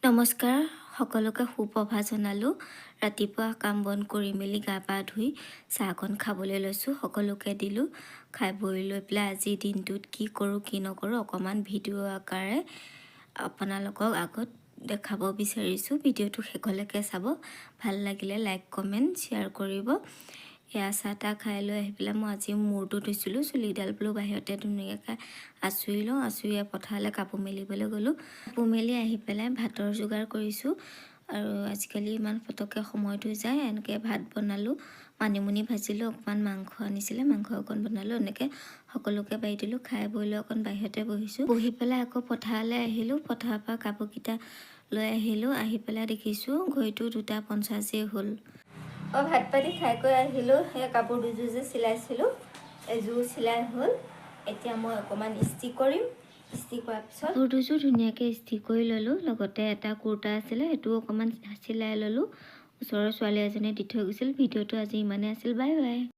নমস্কাৰ সকলোকে সুপ্ৰভাত জনালোঁ। ৰাতিপুৱা কাম বন কৰি মেলি গা পা ধুই চাহকণ খাবলৈ লৈছোঁ। সকলোকে দিলোঁ। খাই বৈ লৈ পেলাই আজি দিনটোত কি কৰোঁ কি নকৰোঁ অকণমান ভিডিঅ' আকাৰে আপোনালোকক আগত দেখাব বিচাৰিছোঁ। ভিডিঅ'টো শেষলৈকে চাব। ভাল লাগিলে লাইক কমেণ্ট শ্বেয়াৰ কৰিব। এয়া চাহ তাহ খাই লৈ আহি পেলাই মই আজি মূৰটো ধুইছিলোঁ। চুলিডাল বোলো বাহিৰতে ধুনীয়াকৈ আঁচুৰি লওঁ। আঁচুৰি পথাৰলৈ কাপোৰ মেলিবলৈ গ'লোঁ। কাপোৰ মেলি আহি পেলাই ভাতৰ যোগাৰ কৰিছোঁ। আৰু আজিকালি ইমান পটককৈ সময়টো যায়। এনেকৈ ভাত বনালোঁ, মানিমুনি ভাজিলোঁ, অকণমান মাংস আনিছিলে, মাংস অকণ বনালোঁ। এনেকৈ সকলোকে বাঢ়ি দিলোঁ। খাই বৈ লৈ অকণ বাহিৰতে বহিছোঁ। বহি পেলাই আকৌ পথাৰলৈ আহিলোঁ। পথাৰৰ পৰা কাপোৰকেইটা লৈ আহিলোঁ। আহি পেলাই দেখিছোঁ ঘড়ীটো 2:50 হ'ল। ভাত পানী খাই কৰি আহিলোঁ। সেই কাপোৰ দুযোৰ যে চিলাইছিলোঁ এযোৰ চিলাই হ'ল। এতিয়া মই অকণমান ইস্ত্ৰি কৰিম। ইস্ত্ৰি কৰাৰ পিছত কাপোৰ দুযোৰ ধুনীয়াকৈ ইস্ত্ৰি কৰি ল'লোঁ। লগতে এটা কুৰ্তা আছিলে সেইটোও অকণমান চিলাই ল'লোঁ। ওচৰৰ ছোৱালী এজনীয়ে দি থৈ গৈছিল। ভিডিঅ'টো আজি ইমানেই আছিল। Bye bye.